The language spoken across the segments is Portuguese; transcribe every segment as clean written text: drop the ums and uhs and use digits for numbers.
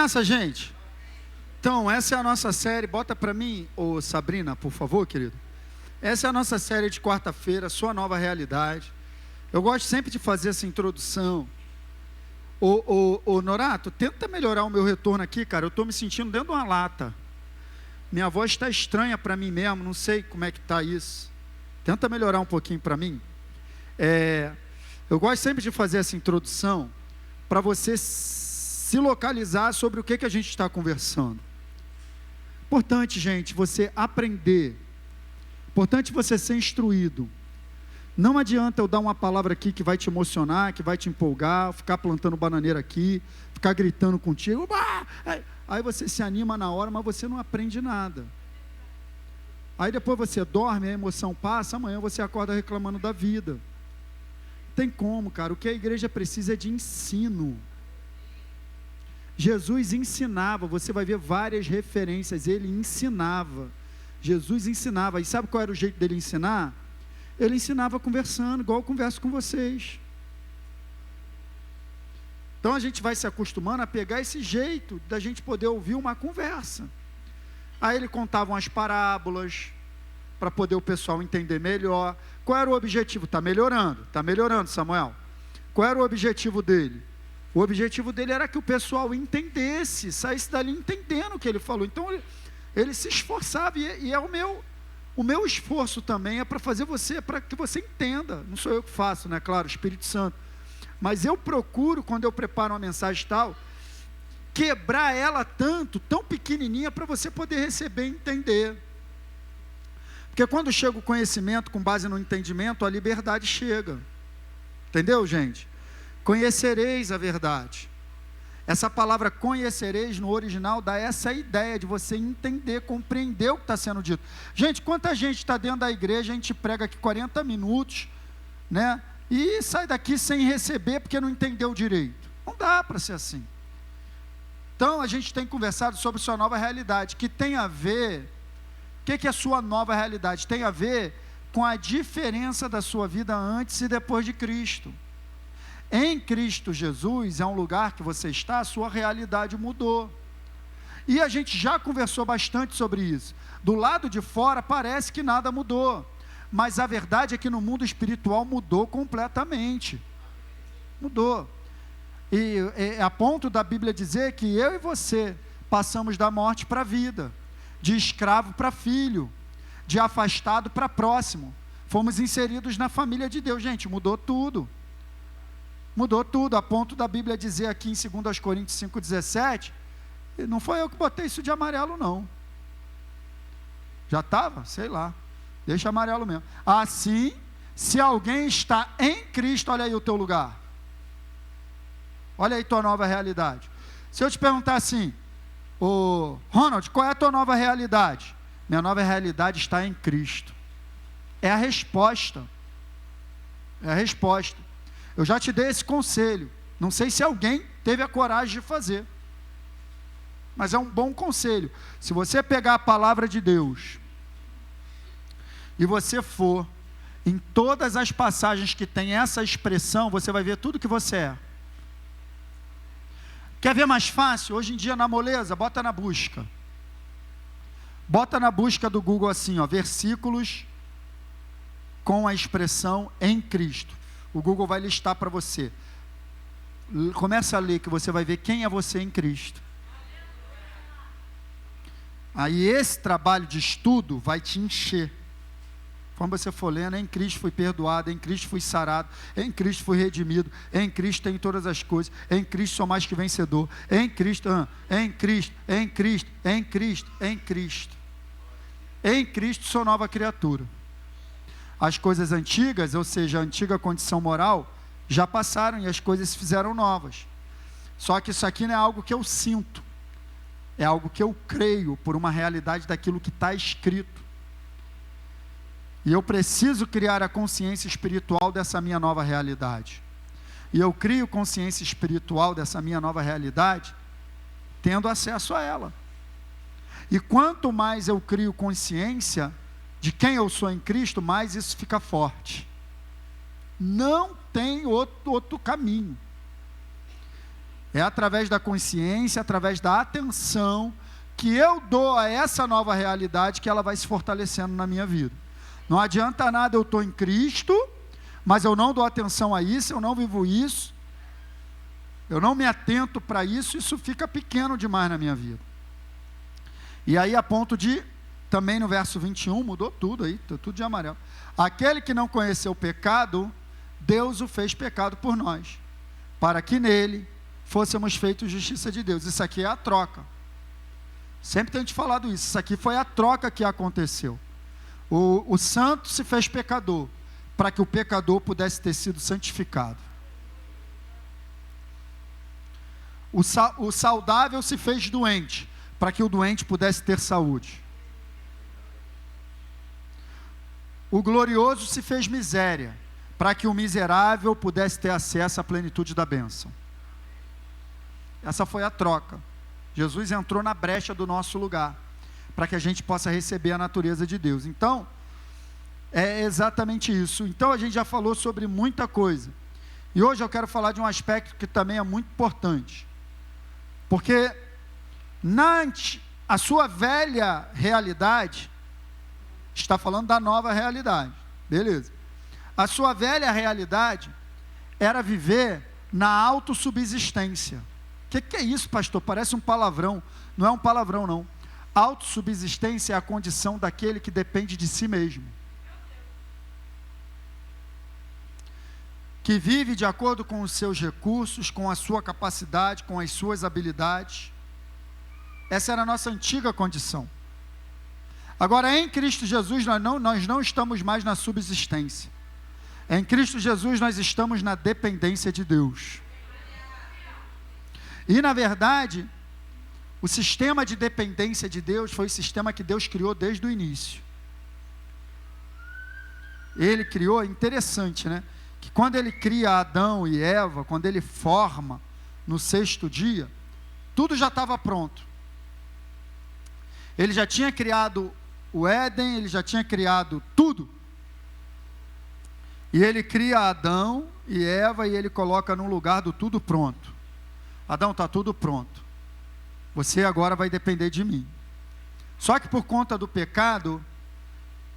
nessa, gente? Então, essa é a nossa série. Bota para mim, ô Sabrina, por favor, querido. Essa é a nossa série de quarta-feira, Sua Nova Realidade. Eu gosto sempre de fazer essa introdução. Ô Norato, tenta melhorar o meu retorno aqui, cara. Eu estou me sentindo dentro de uma lata. Minha voz está estranha para mim mesmo, não sei como é que está isso. Tenta melhorar um pouquinho para mim. Eu gosto sempre de fazer essa introdução para você se localizar sobre o que a gente está conversando. Importante, gente, você aprender. Importante você ser instruído. Não adianta eu dar uma palavra aqui que vai te emocionar, que vai te empolgar, ficar plantando bananeira aqui, ficar gritando contigo. Aí você se anima na hora, mas você não aprende nada. Aí depois você dorme, a emoção passa, amanhã você acorda reclamando da vida. Tem como, cara. O que a igreja precisa é de ensino. Jesus ensinava, você vai ver várias referências, ele ensinava. Jesus ensinava, e sabe qual era o jeito dele ensinar? Ele ensinava conversando, igual eu converso com vocês. Então a gente vai se acostumando a pegar esse jeito da gente poder ouvir uma conversa. Aí ele contava umas parábolas, para poder o pessoal entender melhor. Qual era o objetivo? Está melhorando, Samuel. Qual era o objetivo dele? O objetivo dele era que o pessoal entendesse, saísse dali entendendo o que ele falou. Então ele se esforçava, e é o meu esforço também é para fazer para que você entenda. Não sou eu que faço, né? Claro, o Espírito Santo. Mas eu procuro, quando eu preparo uma mensagem tal, quebrar ela tão pequenininha, para você poder receber e entender. Porque quando chega o conhecimento com base no entendimento, a liberdade chega. Entendeu, gente? Conhecereis a verdade. Essa palavra conhecereis no original dá essa ideia de você entender, compreender o que está sendo dito. Gente, quanta gente está dentro da igreja, a gente prega aqui 40 minutos, né? E sai daqui sem receber porque não entendeu direito. Não dá para ser assim. Então a gente tem conversado sobre sua nova realidade, que tem a ver... O que é a sua nova realidade? Tem a ver com a diferença da sua vida antes e depois de Cristo. Em Cristo Jesus, é um lugar que você está, a sua realidade mudou. E a gente já conversou bastante sobre isso. Do lado de fora parece que nada mudou, mas a verdade é que no mundo espiritual mudou completamente. Mudou. E a ponto da Bíblia dizer que eu e você passamos da morte para a vida, de escravo para filho, de afastado para próximo. Fomos inseridos na família de Deus. Gente, mudou tudo. Mudou tudo, a ponto da Bíblia dizer aqui em 2 Coríntios 5,17, não foi eu que botei isso de amarelo não. Já estava? Sei lá. Deixa amarelo mesmo. Assim, se alguém está em Cristo, olha aí o teu lugar. Olha aí tua nova realidade. Se eu te perguntar assim, Ronald, qual é a tua nova realidade? Minha nova realidade está em Cristo. É a resposta. É a resposta. Eu já te dei esse conselho. Não sei se alguém teve a coragem de fazer. Mas é um bom conselho. Se você pegar a palavra de Deus e você for em todas as passagens que tem essa expressão, você vai ver tudo que você é. Quer ver mais fácil? Hoje em dia na moleza, bota na busca. Bota na busca do Google assim, versículos com a expressão em Cristo. O Google vai listar para você. Começa a ler que você vai ver quem é você em Cristo. Aí esse trabalho de estudo vai te encher. Quando você for lendo, em Cristo fui perdoado, em Cristo fui sarado, em Cristo fui redimido, em Cristo tenho todas as coisas, em Cristo sou mais que vencedor, em Cristo, em Cristo, em Cristo, em Cristo, em Cristo. Em Cristo sou nova criatura. As coisas antigas, ou seja, a antiga condição moral, já passaram e as coisas se fizeram novas. Só que isso aqui não é algo que eu sinto, é algo que eu creio por uma realidade daquilo que está escrito. E eu preciso criar a consciência espiritual dessa minha nova realidade. E eu crio consciência espiritual dessa minha nova realidade, tendo acesso a ela. E quanto mais eu crio consciência de quem eu sou em Cristo, mais isso fica forte. Não tem outro caminho. É através da consciência, através da atenção que eu dou a essa nova realidade que ela vai se fortalecendo na minha vida. Não adianta nada eu estou em Cristo, mas eu não dou atenção a isso, eu não vivo isso, eu não me atento para isso, isso fica pequeno demais na minha vida. E aí a ponto de, também no verso 21, mudou tudo aí, está tudo de amarelo. Aquele que não conheceu o pecado, Deus o fez pecado por nós, para que nele fôssemos feitos justiça de Deus. Isso aqui é a troca. Sempre tem te falado isso aqui foi a troca que aconteceu. O santo se fez pecador, para que o pecador pudesse ter sido santificado. O saudável se fez doente, para que o doente pudesse ter saúde. O glorioso se fez miséria, para que o miserável pudesse ter acesso à plenitude da bênção. Essa foi a troca. Jesus entrou na brecha do nosso lugar, para que a gente possa receber a natureza de Deus. Então, é exatamente isso. Então, a gente já falou sobre muita coisa. E hoje eu quero falar de um aspecto que também é muito importante. Porque, a sua velha realidade, está falando da nova realidade, beleza? A sua velha realidade era viver na autossubsistência. O que é isso, pastor? Parece um palavrão. Não é um palavrão, não. Autossubsistência é a condição daquele que depende de si mesmo, que vive de acordo com os seus recursos, com a sua capacidade, com as suas habilidades. Essa era a nossa antiga condição. Agora, em Cristo Jesus, nós não estamos mais na subsistência. Em Cristo Jesus, nós estamos na dependência de Deus. E, na verdade, o sistema de dependência de Deus foi o sistema que Deus criou desde o início. Ele criou, interessante, né? Que quando ele cria Adão e Eva, quando ele forma no sexto dia, tudo já estava pronto. Ele já tinha criado o Éden, ele já tinha criado tudo. E ele cria Adão e Eva e ele coloca no lugar do tudo pronto. Adão, está tudo pronto. Você agora vai depender de mim. Só que por conta do pecado,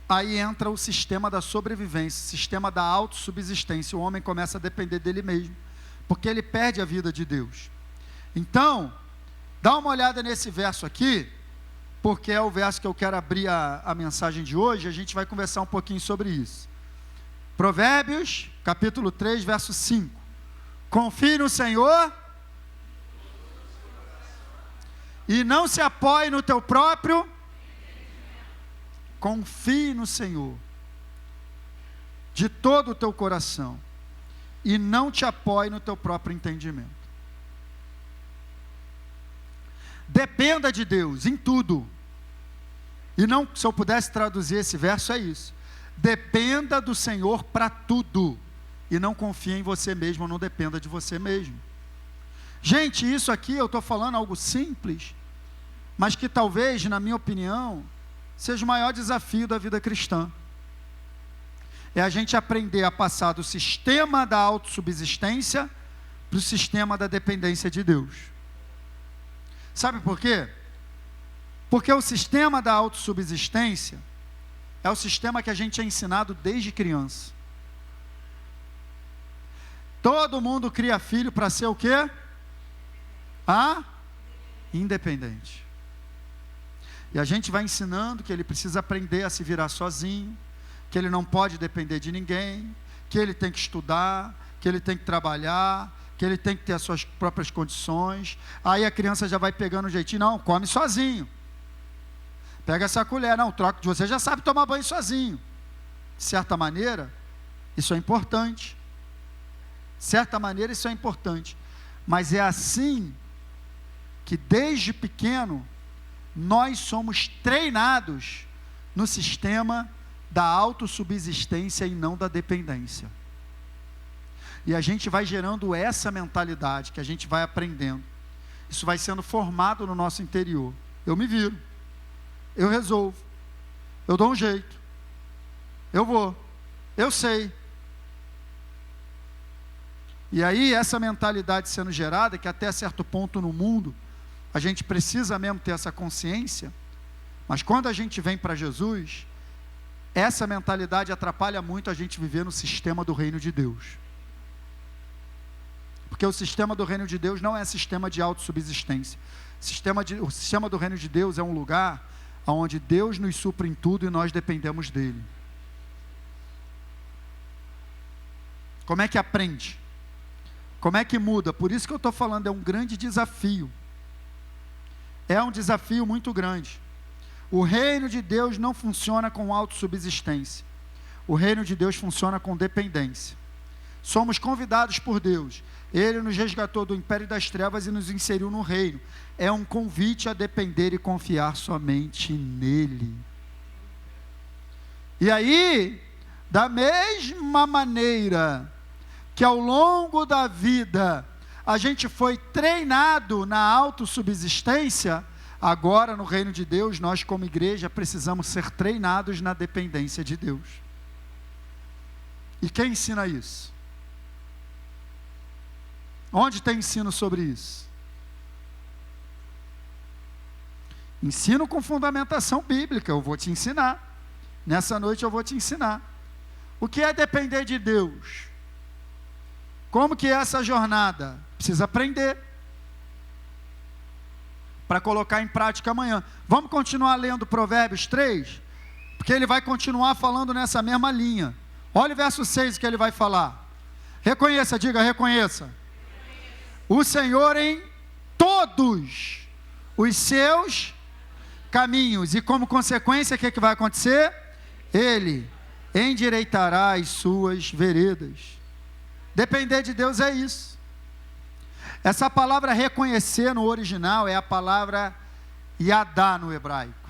aí entra o sistema da sobrevivência, o sistema da autossubsistência. O homem começa a depender dele mesmo, porque ele perde a vida de Deus. Então, dá uma olhada nesse verso aqui, porque é o verso que eu quero abrir a mensagem de hoje. A gente vai conversar um pouquinho sobre isso. Provérbios, capítulo 3, verso 5. Confie no Senhor e não se apoie no teu próprio. Confie no Senhor de todo o teu coração e não te apoie no teu próprio entendimento. Dependa de Deus em tudo. E não, se eu pudesse traduzir esse verso, é isso. Dependa do Senhor para tudo e não confie em você mesmo, não dependa de você mesmo. Gente, isso aqui eu estou falando algo simples, mas que talvez, na minha opinião, seja o maior desafio da vida cristã. É a gente aprender a passar do sistema da autossubsistência para o sistema da dependência de Deus. Sabe por quê? Porque o sistema da autossubsistência é o sistema que a gente é ensinado desde criança. Todo mundo cria filho para ser o quê? Independente. E a gente vai ensinando que ele precisa aprender a se virar sozinho, que ele não pode depender de ninguém, que ele tem que estudar, que ele tem que trabalhar, que ele tem que ter as suas próprias condições. Aí a criança já vai pegando um jeitinho, não, come sozinho. Pega essa colher, não, troca de você, já sabe tomar banho sozinho. De certa maneira, isso é importante. De certa maneira, isso é importante. Mas é assim que desde pequeno, nós somos treinados no sistema da autossubsistência e não da dependência. E a gente vai gerando essa mentalidade que a gente vai aprendendo. Isso vai sendo formado no nosso interior. Eu me viro. Eu resolvo, eu dou um jeito, eu vou, eu sei. E aí, essa mentalidade sendo gerada, que até certo ponto no mundo, a gente precisa mesmo ter essa consciência, mas quando a gente vem para Jesus, essa mentalidade atrapalha muito a gente viver no sistema do reino de Deus. Porque o sistema do reino de Deus não é sistema de autossubsistência. O sistema do reino de Deus é um lugar onde Deus nos supre em tudo e nós dependemos dele. Como é que aprende? Como é que muda? Por isso que eu estou falando, é um grande desafio. É um desafio muito grande. O reino de Deus não funciona com autossubsistência. O reino de Deus funciona com dependência. Somos convidados por Deus. Ele nos resgatou do império das trevas e nos inseriu no reino. É um convite a depender e confiar somente nele. E aí, da mesma maneira que ao longo da vida a gente foi treinado na autossubsistência, agora no reino de Deus, nós como igreja precisamos ser treinados na dependência de Deus. E quem ensina isso? Onde tem ensino sobre isso? Ensino com fundamentação bíblica, eu vou te ensinar. Nessa noite eu vou te ensinar. O que é depender de Deus? Como que é essa jornada? Precisa aprender para colocar em prática amanhã. Vamos continuar lendo Provérbios 3, porque ele vai continuar falando nessa mesma linha. Olha o verso 6 que ele vai falar. Reconheça, diga reconheça. O Senhor em todos os seus caminhos, e como consequência, o que vai acontecer? Ele endireitará as suas veredas. Depender de Deus é isso. Essa palavra reconhecer no original é a palavra yadá no hebraico.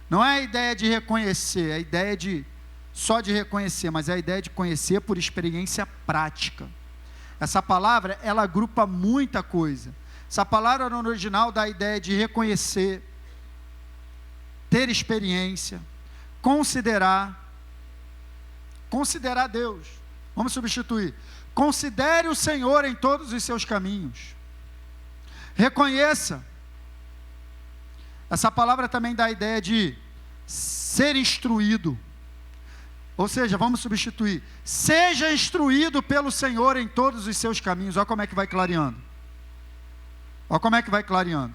Não é a ideia de reconhecer, é a ideia de só de reconhecer, mas é a ideia de conhecer por experiência prática. Essa palavra, ela agrupa muita coisa. Essa palavra no original dá a ideia de reconhecer, ter experiência, considerar Deus. Vamos substituir. Considere o Senhor em todos os seus caminhos. Reconheça. Essa palavra também dá a ideia de ser instruído. Ou seja, vamos substituir. Seja instruído pelo Senhor em todos os seus caminhos. Olha como é que vai clareando. Olha como é que vai clareando.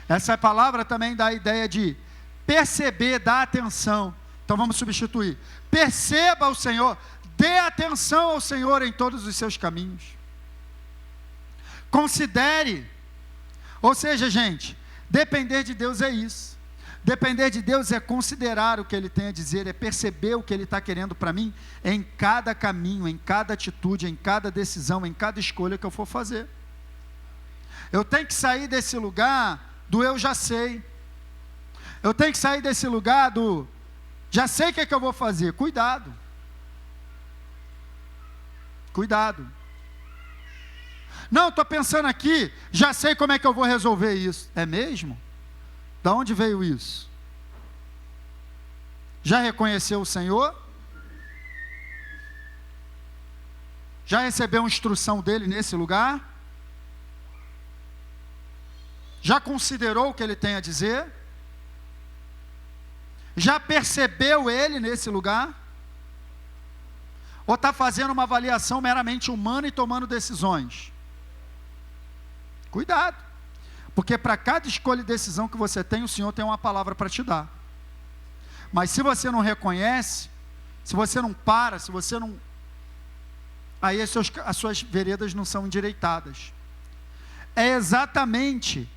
Essa palavra também dá a ideia de perceber, dar atenção. Então vamos substituir. Perceba o Senhor. Dê atenção ao Senhor em todos os seus caminhos. Considere. Ou seja, gente, depender de Deus é isso. Depender de Deus é considerar o que Ele tem a dizer, é perceber o que Ele está querendo para mim em cada caminho, em cada atitude, em cada decisão, em cada escolha que eu for fazer. Eu tenho que sair desse lugar do eu já sei. Eu tenho que sair desse lugar do já sei o que é que eu vou fazer. Cuidado. Cuidado. Não, estou pensando aqui, já sei como é que eu vou resolver isso. É mesmo? Da onde veio isso? Já reconheceu o Senhor? Já recebeu a instrução dele nesse lugar? Já considerou o que ele tem a dizer? Já percebeu ele nesse lugar? Ou está fazendo uma avaliação meramente humana e tomando decisões? Cuidado, porque para cada escolha e decisão que você tem, o Senhor tem uma palavra para te dar. Mas se você não reconhece, se você não para, se você não... aí as suas veredas não são endireitadas. É exatamente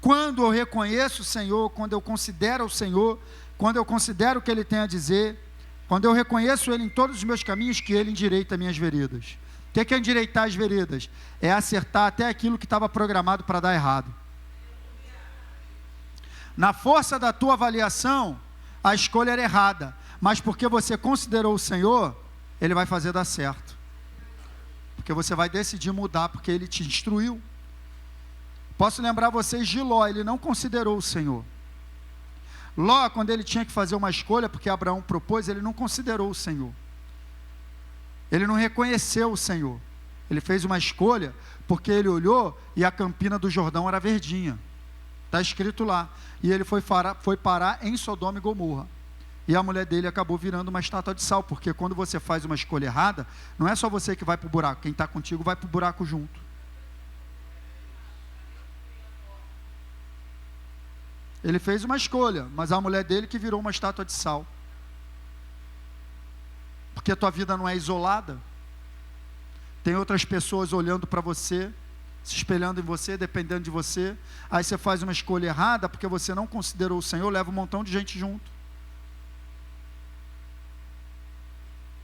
quando eu reconheço o Senhor, quando eu considero o Senhor, quando eu considero o que Ele tem a dizer, quando eu reconheço Ele em todos os meus caminhos, que Ele endireita minhas veredas. O que é endireitar as veredas? É acertar até aquilo que estava programado para dar errado. Na força da tua avaliação, a escolha era errada, mas porque você considerou o Senhor, Ele vai fazer dar certo. Porque você vai decidir mudar, porque Ele te instruiu. Posso lembrar vocês de Ló, ele não considerou o Senhor. Ló, quando ele tinha que fazer uma escolha, porque Abraão propôs, ele não considerou o Senhor. Ele não reconheceu o Senhor. Ele fez uma escolha porque ele olhou e a campina do Jordão era verdinha. Está escrito lá. E ele foi parar em Sodoma e Gomorra. E a mulher dele acabou virando uma estátua de sal, porque quando você faz uma escolha errada, não é só você que vai para o buraco, quem está contigo vai para o buraco junto. Ele fez uma escolha, mas a mulher dele que virou uma estátua de sal. Porque a tua vida não é isolada. Tem outras pessoas olhando para você, se espelhando em você, dependendo de você. Aí você faz uma escolha errada, porque você não considerou o Senhor, leva um montão de gente junto.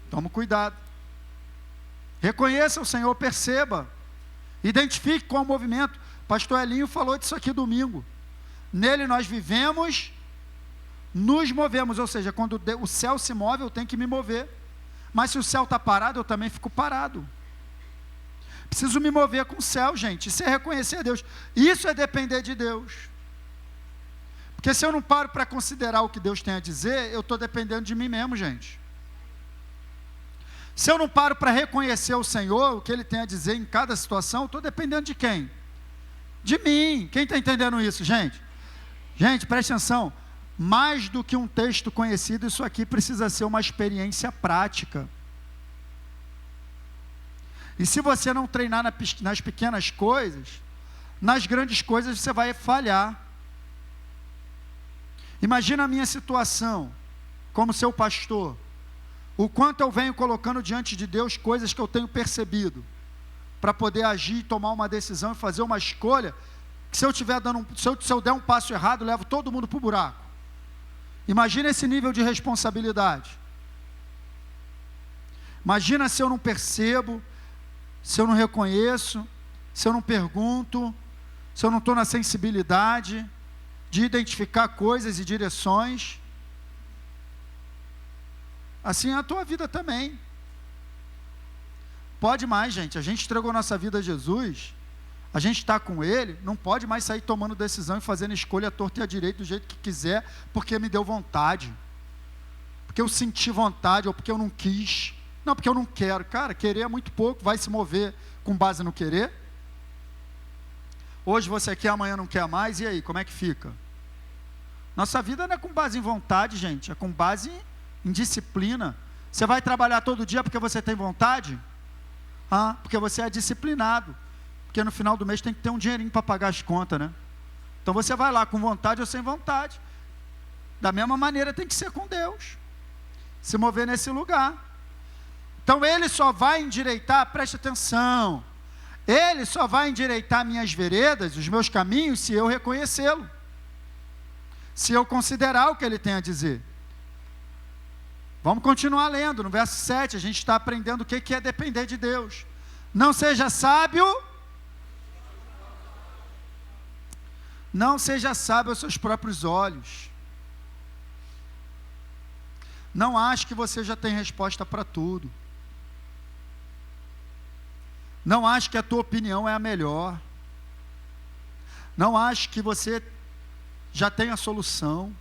Tome cuidado. Reconheça o Senhor, perceba. Identifique qual é o movimento. Pastor Elinho falou disso aqui domingo. Nele nós vivemos, nos movemos. Ou seja, quando o céu se move, eu tenho que me mover. Mas se o céu está parado, eu também fico parado. Preciso me mover com o céu, gente. Isso é reconhecer a Deus. Isso é depender de Deus. Porque se eu não paro para considerar o que Deus tem a dizer, eu estou dependendo de mim mesmo, gente. Se eu não paro para reconhecer o Senhor, o que Ele tem a dizer em cada situação, eu estou dependendo de quem? De mim. Quem está entendendo isso, gente? Gente, preste atenção. Mais do que um texto conhecido, isso aqui precisa ser uma experiência prática. E se você não treinar nas pequenas coisas, nas grandes coisas você vai falhar. Imagina a minha situação, como seu pastor. O quanto eu venho colocando diante de Deus coisas que eu tenho percebido, para poder agir, tomar uma decisão e fazer uma escolha, que se eu der um passo errado, levo todo mundo para o buraco. Imagina esse nível de responsabilidade. Imagina se eu não percebo, se eu não reconheço, se eu não pergunto, se eu não estou na sensibilidade de identificar coisas e direções. Assim é a tua vida também. Pode mais, gente. A gente entregou nossa vida a Jesus, a gente está com Ele, não pode mais sair tomando decisão e fazendo escolha à torta e à direita do jeito que quiser, porque me deu vontade, porque eu senti vontade, ou porque eu não quis. Não, porque eu não quero. Cara, querer é muito pouco. Vai se mover com base no querer? Hoje você quer, amanhã não quer mais, e aí, como é que fica? Nossa vida não é com base em vontade, gente, é com base em disciplina. Você vai trabalhar todo dia porque você tem vontade? Porque você é disciplinado. Porque no final do mês tem que ter um dinheirinho para pagar as contas, né? Então você vai lá com vontade ou sem vontade. Da mesma maneira tem que ser com Deus. Se mover nesse lugar. Então Ele só vai endireitar, preste atenção, Ele só vai endireitar minhas veredas, os meus caminhos, se eu reconhecê-lo. Se eu considerar o que Ele tem a dizer. Vamos continuar lendo, no verso 7, a gente está aprendendo o que é depender de Deus. Não seja sábio aos seus próprios olhos. Não ache que você já tem resposta para tudo. Não ache que a tua opinião é a melhor. Não ache que você já tem a solução.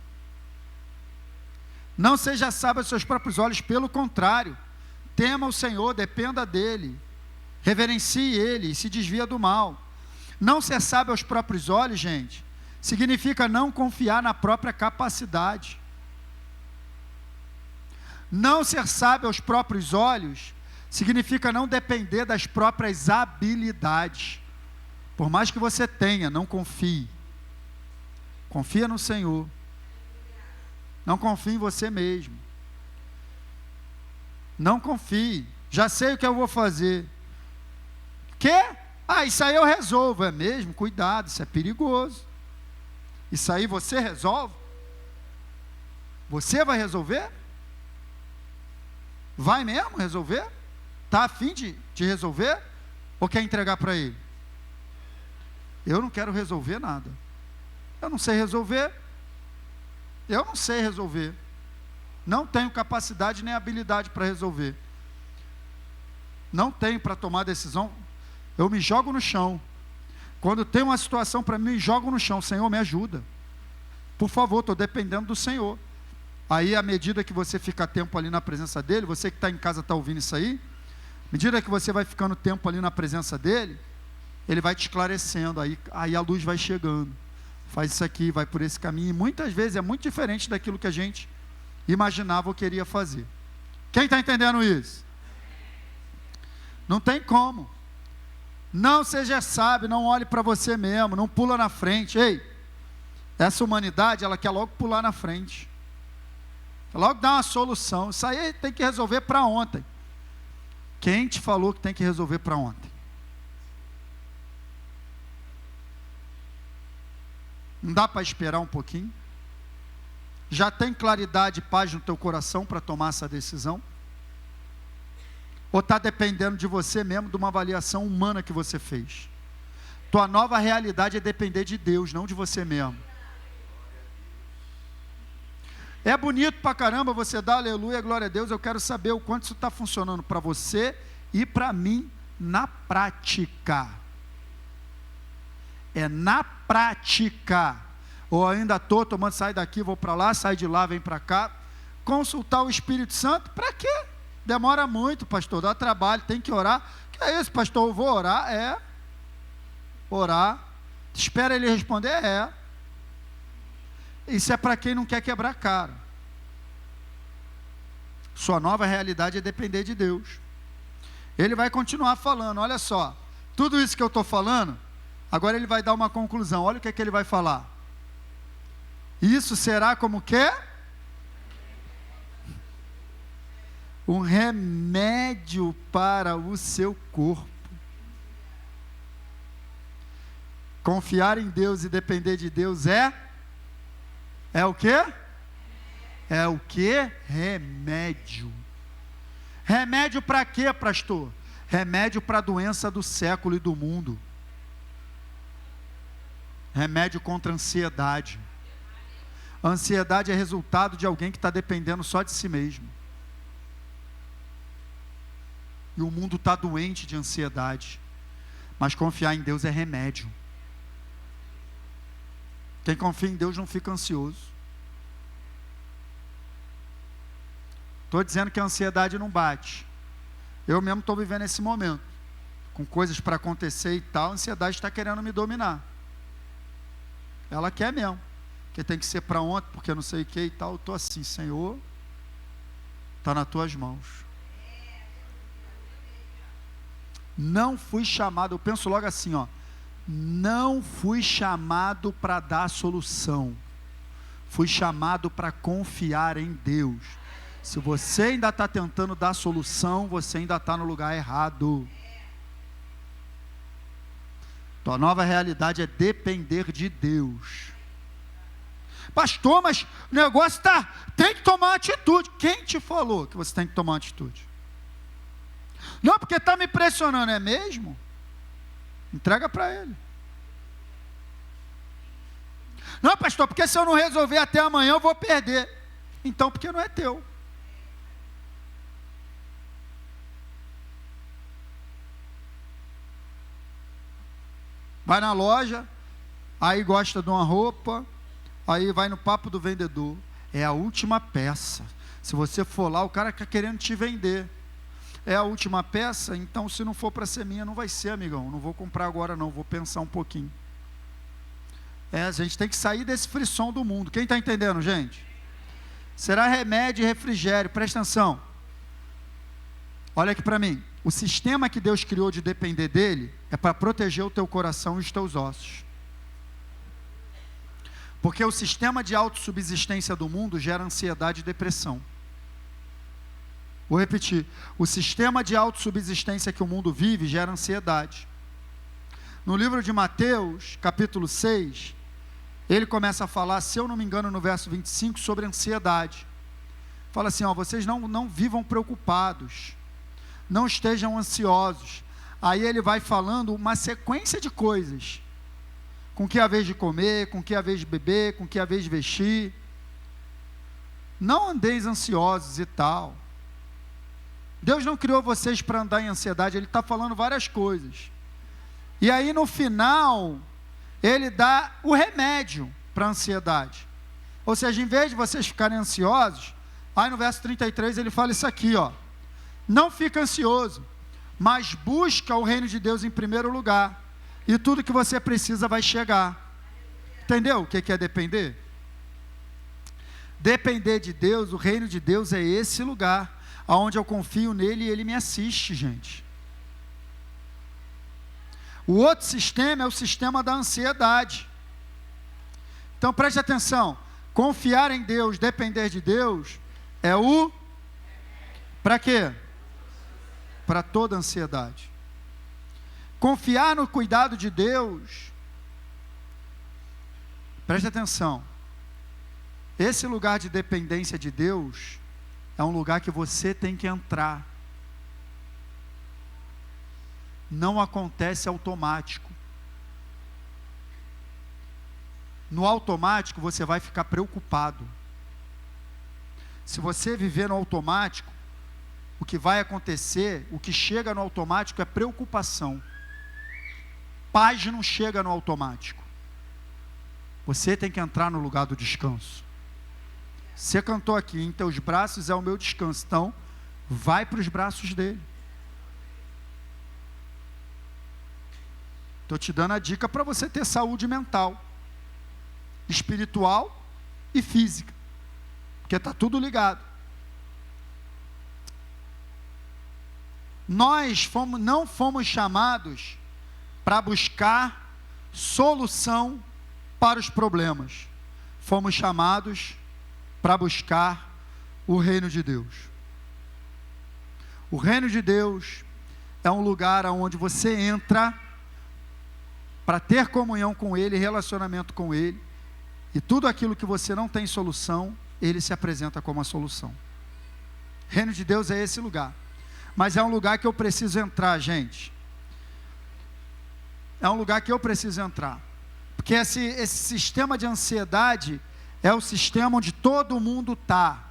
Não seja sábio aos seus próprios olhos, pelo contrário, tema o Senhor, dependa dEle, reverencie Ele e se desvia do mal. Não ser sábio aos próprios olhos, gente, significa não confiar na própria capacidade. Não ser sábio aos próprios olhos significa não depender das próprias habilidades. Por mais que você tenha, não confie. Confia no Senhor. Não confie em você mesmo. Não confie. Já sei o que eu vou fazer. Quê? Isso aí eu resolvo. É mesmo? Cuidado, isso é perigoso. Isso aí você resolve? Você vai resolver? Vai mesmo resolver? Está a fim de resolver? Ou quer entregar para Ele? Eu não quero resolver nada. Eu não sei resolver. Eu não sei resolver. Não tenho capacidade nem habilidade para resolver. Não tenho para tomar decisão. Eu me jogo no chão. Quando tem uma situação para mim, me jogo no chão. Senhor, me ajuda. Por favor, estou dependendo do Senhor. Aí, à medida que você fica tempo ali na presença dEle, você que está em casa está ouvindo isso aí, medida que você vai ficando tempo ali na presença dele, ele vai te esclarecendo, aí a luz vai chegando. Faz isso aqui, vai por esse caminho. E muitas vezes é muito diferente daquilo que a gente imaginava ou queria fazer. Quem está entendendo isso? Não tem como. Não seja sábio, não olhe para você mesmo, não pula na frente. Ei, essa humanidade, ela quer logo pular na frente. Quer logo dar uma solução. Isso aí tem que resolver para ontem. Quem te falou que tem que resolver para ontem? Não dá para esperar um pouquinho? Já tem claridade e paz no teu coração para tomar essa decisão? Ou está dependendo de você mesmo, de uma avaliação humana que você fez? Tua nova realidade é depender de Deus, não de você mesmo. É bonito pra caramba você dar aleluia, glória a Deus. Eu quero saber o quanto isso está funcionando para você e para mim na prática. É na prática. Ou ainda estou tomando, sai daqui, vou para lá, sai de lá, vem para cá. Consultar o Espírito Santo, para quê? Demora muito, pastor, dá trabalho, tem que orar. Que é isso, pastor? Eu vou orar? É. Orar. Espera ele responder? É. Isso é para quem não quer quebrar cara. Sua nova realidade é depender de Deus. Ele vai continuar falando, olha só. Tudo isso que eu estou falando, agora ele vai dar uma conclusão. Olha o que é que ele vai falar. Isso será como que? Um remédio para o seu corpo. Confiar em Deus e depender de Deus é o quê? É o quê? Remédio. Remédio para quê, pastor? Remédio para a doença do século e do mundo. Remédio contra a ansiedade. A ansiedade é resultado de alguém que está dependendo só de si mesmo. E o mundo está doente de ansiedade. Mas confiar em Deus é remédio. Quem confia em Deus não fica ansioso. Estou dizendo que a ansiedade não bate. Eu mesmo estou vivendo esse momento. Com coisas para acontecer e tal, a ansiedade está querendo me dominar. Ela quer mesmo. Porque tem que ser para ontem, porque não sei o que e tal. Eu estou assim, Senhor, está nas tuas mãos. Não fui chamado, eu penso logo assim, ó. Não fui chamado para dar solução. Fui chamado para confiar em Deus. Se você ainda está tentando dar solução, você ainda está no lugar errado. Tua nova realidade é depender de Deus. Pastor, mas o negócio tem que tomar uma atitude. Quem te falou que você tem que tomar uma atitude? Não, porque está me pressionando, é mesmo? Entrega para ele. Não, pastor, porque se eu não resolver até amanhã eu vou perder. Então, porque não é teu. Vai na loja, aí gosta de uma roupa, aí vai no papo do vendedor. É a última peça. Se você for lá, o cara está querendo te vender. É a última peça, então se não for para ser minha, não vai ser, amigão. Não vou comprar agora não, vou pensar um pouquinho. A gente tem que sair desse frisson do mundo. Quem está entendendo, gente? Será remédio e refrigério, presta atenção. Olha aqui para mim. O sistema que Deus criou de depender dele é para proteger o teu coração e os teus ossos. Porque o sistema de autossubsistência do mundo gera ansiedade e depressão. Vou repetir. O sistema de autossubsistência que o mundo vive gera ansiedade. No livro de Mateus, capítulo 6, ele começa a falar, se eu não me engano, no verso 25, sobre ansiedade. Fala assim, ó, vocês não vivam preocupados. Não estejam ansiosos. Aí ele vai falando uma sequência de coisas. Com que é a vez de comer, com que é a vez de beber, com que é a vez de vestir. Não andeis ansiosos e tal. Deus não criou vocês para andar em ansiedade, Ele está falando várias coisas. E aí no final, Ele dá o remédio para a ansiedade. Ou seja, em vez de vocês ficarem ansiosos, aí no verso 33 Ele fala isso aqui, ó. Não fica ansioso, mas busca o reino de Deus em primeiro lugar, e tudo que você precisa vai chegar. Entendeu o que é depender? Depender de Deus, o reino de Deus é esse lugar, onde eu confio nele e ele me assiste, gente. O outro sistema é o sistema da ansiedade. Então preste atenção, confiar em Deus, depender de Deus, é o... Para quê? Para toda ansiedade. Confiar no cuidado de Deus, preste atenção, esse lugar de dependência de Deus, é um lugar que você tem que entrar. Não acontece automático. No automático você vai ficar preocupado. Se você viver no automático, o que vai acontecer, o que chega no automático é preocupação. Paz não chega no automático. Você tem que entrar no lugar do descanso. Você cantou aqui, em teus braços é o meu descanso, então vai para os braços dele. Estou te dando a dica para você ter saúde mental, espiritual e física, porque está tudo ligado. Nós não fomos chamados para buscar solução para os problemas, fomos chamados para buscar o reino de Deus. O reino de Deus é um lugar onde você entra para ter comunhão com Ele, relacionamento com Ele, e tudo aquilo que você não tem solução, Ele se apresenta como a solução. O reino de Deus é esse lugar, mas é um lugar que eu preciso entrar, gente. É um lugar que eu preciso entrar, porque esse sistema de ansiedade é o sistema onde todo mundo está.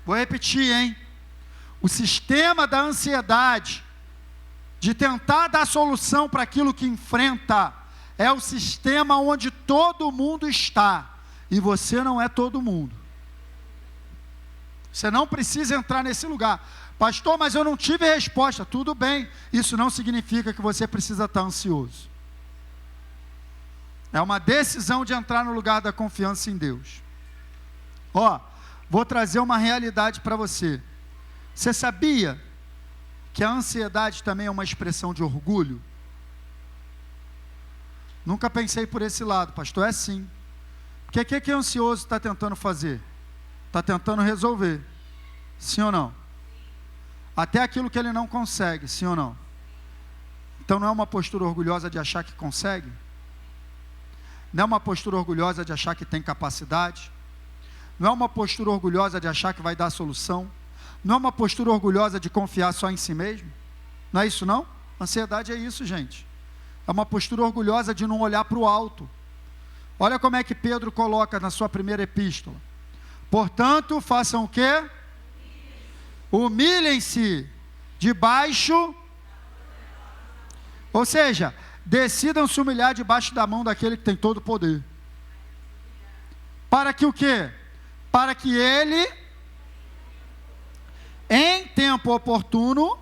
Vou repetir, hein? O sistema da ansiedade, de tentar dar solução para aquilo que enfrenta, é o sistema onde todo mundo está, e você não é todo mundo. Você não precisa entrar nesse lugar. Pastor, mas eu não tive resposta. Tudo bem, isso não significa que você precisa estar ansioso. É uma decisão de entrar no lugar da confiança em Deus. Vou trazer uma realidade para você. Você sabia que a ansiedade também é uma expressão de orgulho? Nunca pensei por esse lado, pastor, é sim. Porque o que o ansioso está tentando fazer? Está tentando resolver, sim ou não? Até aquilo que ele não consegue, sim ou não? Então não é uma postura orgulhosa de achar que consegue? Não é uma postura orgulhosa de achar que tem capacidade? Não é uma postura orgulhosa de achar que vai dar solução? Não é uma postura orgulhosa de confiar só em si mesmo? Não é isso não? Ansiedade é isso, gente. É uma postura orgulhosa de não olhar para o alto. Olha como é que Pedro coloca na sua primeira epístola. Portanto, façam o quê? Humilhem-se debaixo, ou seja, decidam se humilhar debaixo da mão daquele que tem todo o poder. Para que o quê? Para que ele, em tempo oportuno,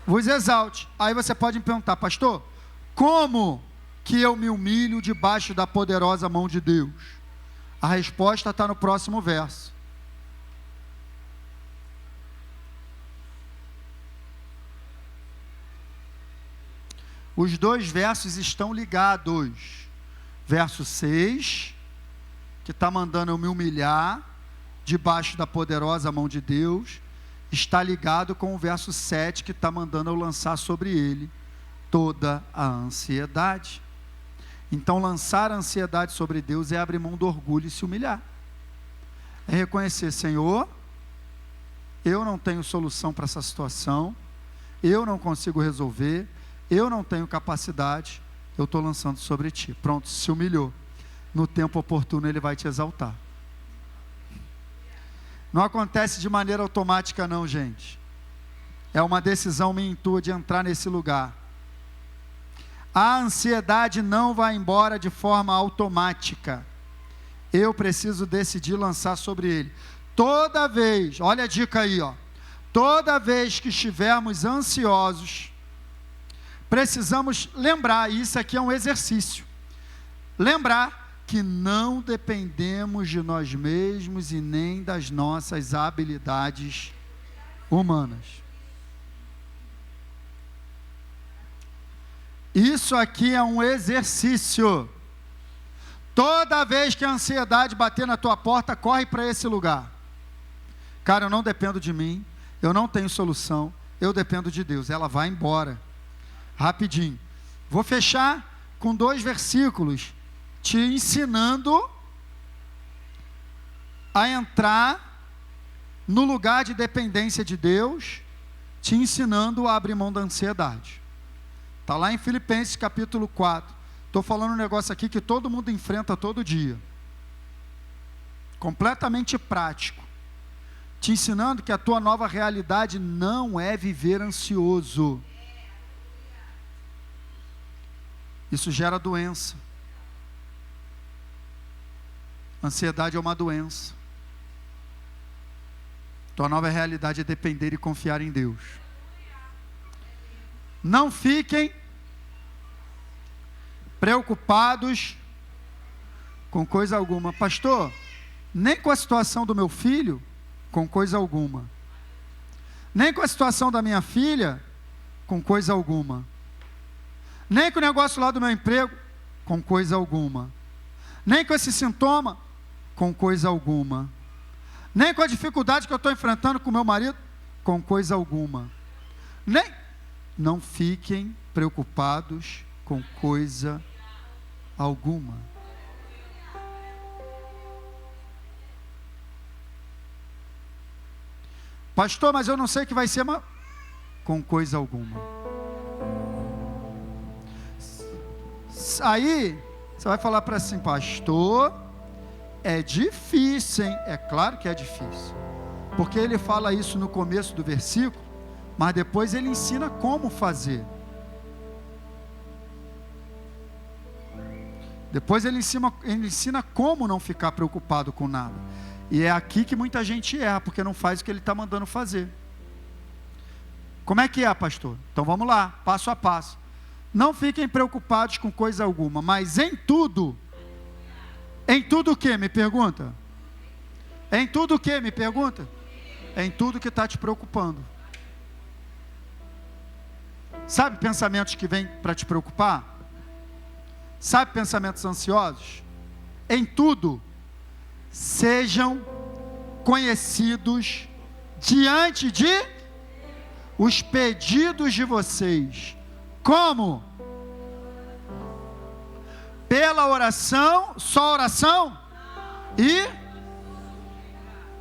vos exalte. Aí você pode me perguntar, pastor, como que eu me humilho debaixo da poderosa mão de Deus? A resposta está no próximo verso. Os dois versos estão ligados. Verso 6, que está mandando eu me humilhar debaixo da poderosa mão de Deus, está ligado com o verso 7, que está mandando eu lançar sobre ele toda a ansiedade. Então lançar a ansiedade sobre Deus é abrir mão do orgulho e se humilhar. É reconhecer, Senhor, eu não tenho solução para essa situação, eu não consigo resolver, eu não tenho capacidade, eu estou lançando sobre ti. Pronto, se humilhou. No tempo oportuno ele vai te exaltar. Não acontece de maneira automática não, gente. É uma decisão minha e tua de entrar nesse lugar. A ansiedade não vai embora de forma automática. Eu preciso decidir lançar sobre ele. Toda vez, olha a dica aí, Toda vez que estivermos ansiosos, precisamos lembrar, e isso aqui é um exercício, lembrar que não dependemos de nós mesmos e nem das nossas habilidades humanas. Isso aqui é um exercício. Toda vez que a ansiedade bater na tua porta, corre para esse lugar. Cara, eu não dependo de mim, eu não tenho solução, eu dependo de Deus. Ela vai embora. Rapidinho. Vou fechar com 2 versículos, te ensinando a entrar no lugar de dependência de Deus, te ensinando a abrir mão da ansiedade. Está lá em Filipenses capítulo 4. Estou falando um negócio aqui que todo mundo enfrenta todo dia. Completamente prático. Te ensinando que a tua nova realidade não é viver ansioso. Isso gera doença. Ansiedade é uma doença. Tua nova realidade é depender e confiar em Deus. Não fiquem preocupados com coisa alguma. Pastor, nem com a situação do meu filho, com coisa alguma. Nem com a situação da minha filha, com coisa alguma. Nem com o negócio lá do meu emprego, com coisa alguma. Nem com esse sintoma, com coisa alguma. Nem com a dificuldade que eu estou enfrentando com meu marido, com coisa alguma. Não fiquem preocupados com coisa alguma. Pastor, mas eu não sei o que vai ser, mas com coisa alguma. Aí, você vai falar para assim, pastor, é difícil, hein? É claro que é difícil. Porque ele fala isso no começo do versículo, mas depois ele ensina como fazer. Depois ele ensina como não ficar preocupado com nada. E é aqui que muita gente erra, porque não faz o que ele está mandando fazer. Como é que é, pastor? Então vamos lá, passo a passo. Não fiquem preocupados com coisa alguma, mas em tudo o que? Me pergunta. Em tudo o que? Me pergunta. Em tudo que está te preocupando. Sabe pensamentos que vêm para te preocupar? Sabe pensamentos ansiosos? Em tudo, sejam conhecidos diante de os pedidos de vocês. Como? Pela oração, só oração? E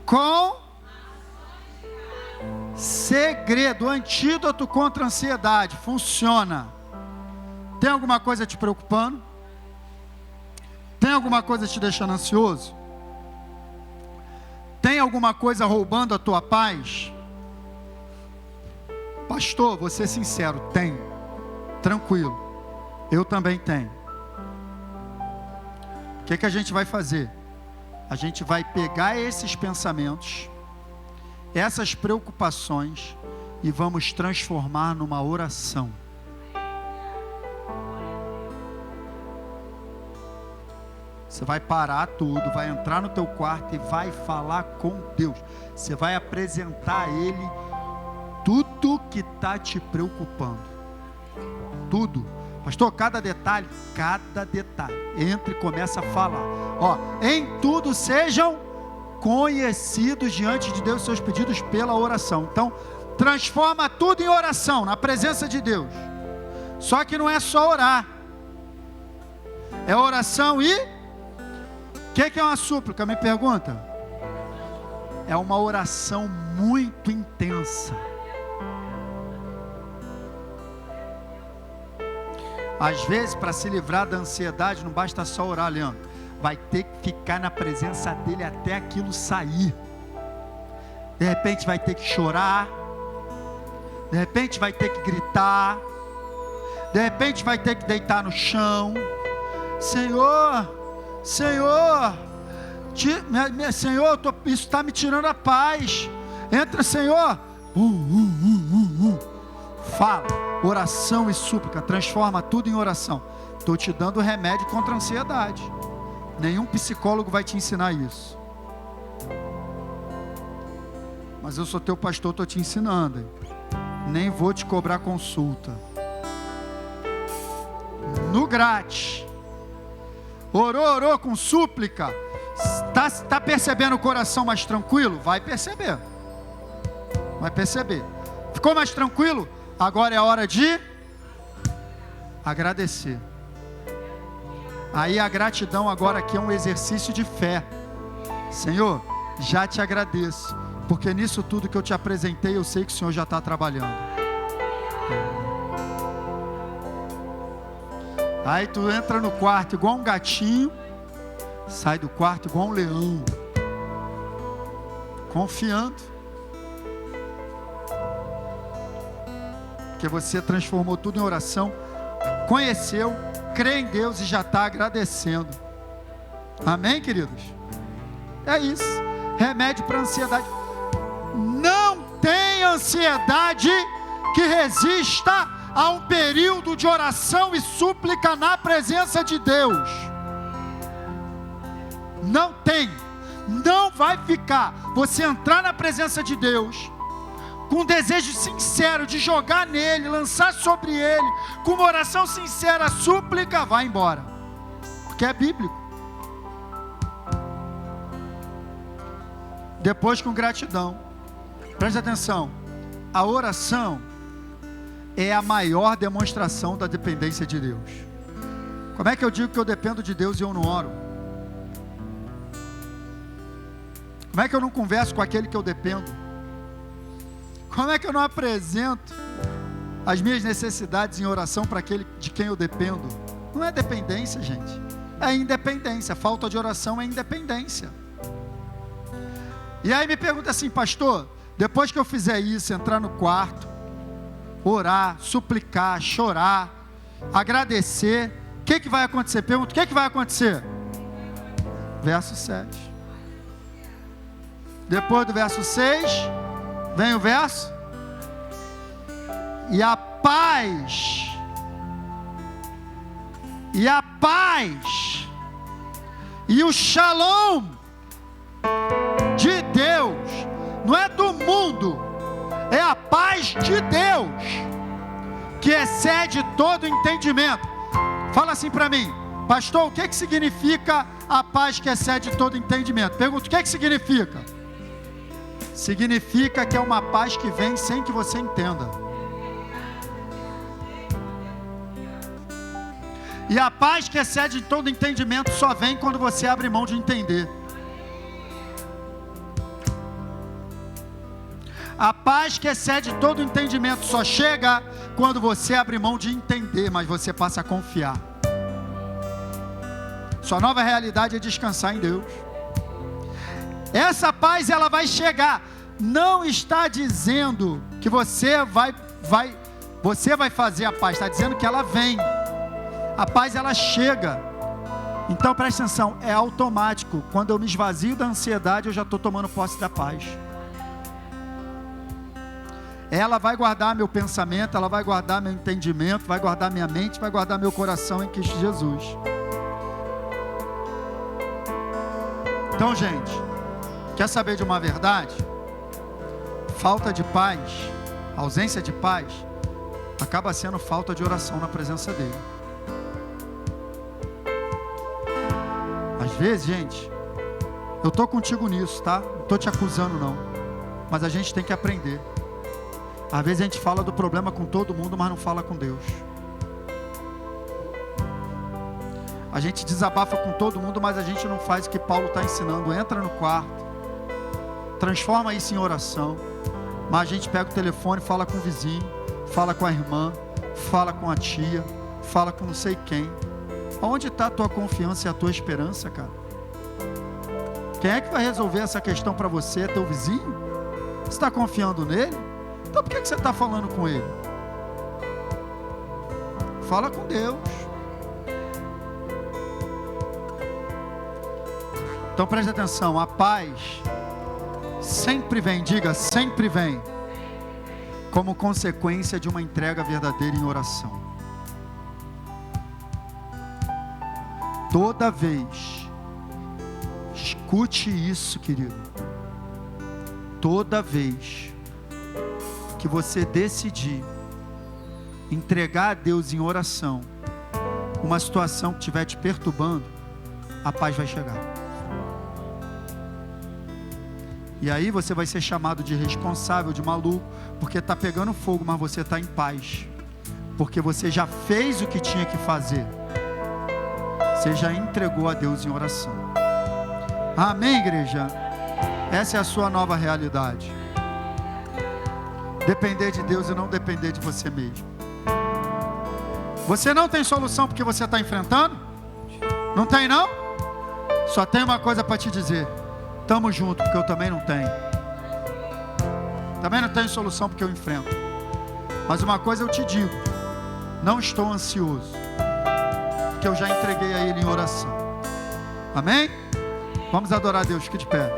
com segredo, antídoto contra a ansiedade. Funciona. Tem alguma coisa te preocupando? Tem alguma coisa te deixando ansioso? Tem alguma coisa roubando a tua paz? Pastor, vou ser sincero, tem. Tranquilo. Eu também tenho. O que a gente vai fazer? A gente vai pegar esses pensamentos, essas preocupações, e vamos transformar numa oração. Você vai parar tudo, vai entrar no teu quarto e vai falar com Deus. Você vai apresentar a Ele tudo que está te preocupando. Tudo. Pastor, cada detalhe. Entra e começa a falar. Em tudo sejam conhecidos diante de Deus seus pedidos pela oração. Então, transforma tudo em oração, na presença de Deus. Só que não é só orar. É oração e... O que é uma súplica? Me pergunta. É uma oração muito intensa. Às vezes, para se livrar da ansiedade, não basta só orar, Leandro. Vai ter que ficar na presença dele até aquilo sair. De repente vai ter que chorar. De repente vai ter que gritar. De repente vai ter que deitar no chão. Senhor, Senhor, isso está me tirando a paz. Entra, Senhor, Fala, oração e súplica, transforma tudo em oração. Estou te dando remédio contra a ansiedade. Nenhum psicólogo vai te ensinar isso. Mas eu sou teu pastor, estou te ensinando. Hein? Nem vou te cobrar consulta. No grátis. Orou com súplica. Está percebendo o coração mais tranquilo? Vai perceber. Vai perceber. Ficou mais tranquilo? Agora é a hora de agradecer. Aí a gratidão agora aqui é um exercício de fé. Senhor, já te agradeço, porque nisso tudo que eu te apresentei, eu sei que o Senhor já está trabalhando. Aí tu entra no quarto igual um gatinho, sai do quarto igual um leão, confiando. Porque você transformou tudo em oração, conheceu, crê em Deus e já está agradecendo. Amém, queridos? É isso. Remédio para ansiedade. Não tem ansiedade que resista a um período de oração e súplica na presença de Deus. Não tem. Não vai ficar. Você entrar na presença de Deus com um desejo sincero de jogar nele, lançar sobre ele, com uma oração sincera, súplica, vai embora, porque é bíblico. Depois com gratidão. Preste atenção, a oração é a maior demonstração da dependência de Deus. Como é que eu digo que eu dependo de Deus e eu não oro? Como é que eu não converso com aquele que eu dependo? Como é que eu não apresento as minhas necessidades em oração para aquele de quem eu dependo? Não é dependência, gente. É independência. Falta de oração é independência. E aí me pergunta assim, pastor, depois que eu fizer isso, entrar no quarto, orar, suplicar, chorar, agradecer, o que vai acontecer? Pergunta, o que vai acontecer? Verso 7. Depois do verso 6... vem o verso, e a paz, e o shalom de Deus, não é do mundo, é a paz de Deus, que excede todo entendimento. Fala assim para mim, pastor, o que significa a paz que excede todo entendimento? Pergunta, o que significa? Significa que é uma paz que vem sem que você entenda. E a paz que excede todo entendimento só vem quando você abre mão de entender. A paz que excede todo entendimento só chega quando você abre mão de entender, mas você passa a confiar. Sua nova realidade é descansar em Deus. Essa paz ela vai chegar. Não está dizendo que você vai fazer a paz. Está dizendo que ela vem. A paz ela chega. Então preste atenção. É automático. Quando eu me esvazio da ansiedade, eu já estou tomando posse da paz. Ela vai guardar meu pensamento, ela vai guardar meu entendimento, vai guardar minha mente, vai guardar meu coração em Cristo Jesus. Então, gente, quer saber de uma verdade? Falta de paz, ausência de paz, acaba sendo falta de oração na presença dele. Às vezes, gente, eu estou contigo nisso, tá? Não estou te acusando não, mas a gente tem que aprender. Às vezes a gente fala do problema com todo mundo, mas não fala com Deus. A gente desabafa com todo mundo, mas a gente não faz o que Paulo está ensinando. Entra no quarto, transforma isso em oração. Mas a gente pega o telefone, fala com o vizinho, fala com a irmã, fala com a tia, fala com não sei quem. Onde está a tua confiança e a tua esperança, cara? Quem é que vai resolver essa questão para você? É teu vizinho? Você está confiando nele? Então por que você está falando com ele? Fala com Deus. Então preste atenção, a paz sempre vem, diga, sempre vem como consequência de uma entrega verdadeira em oração. Toda vez, escute isso, querido, toda vez que você decidir entregar a Deus em oração uma situação que estiver te perturbando, a paz vai chegar. E aí você vai ser chamado de responsável, de maluco, porque está pegando fogo, mas você está em paz, porque você já fez o que tinha que fazer. Você já entregou a Deus em oração. Amém, igreja? Essa é a sua nova realidade. Depender de Deus e não depender de você mesmo. Você não tem solução porque você está enfrentando? Não tem, não? Só tem uma coisa para te dizer: estamos juntos, porque eu também não tenho. Também não tenho solução porque eu enfrento. Mas uma coisa eu te digo: não estou ansioso, porque eu já entreguei a Ele em oração. Amém? Vamos adorar a Deus, fique de pé.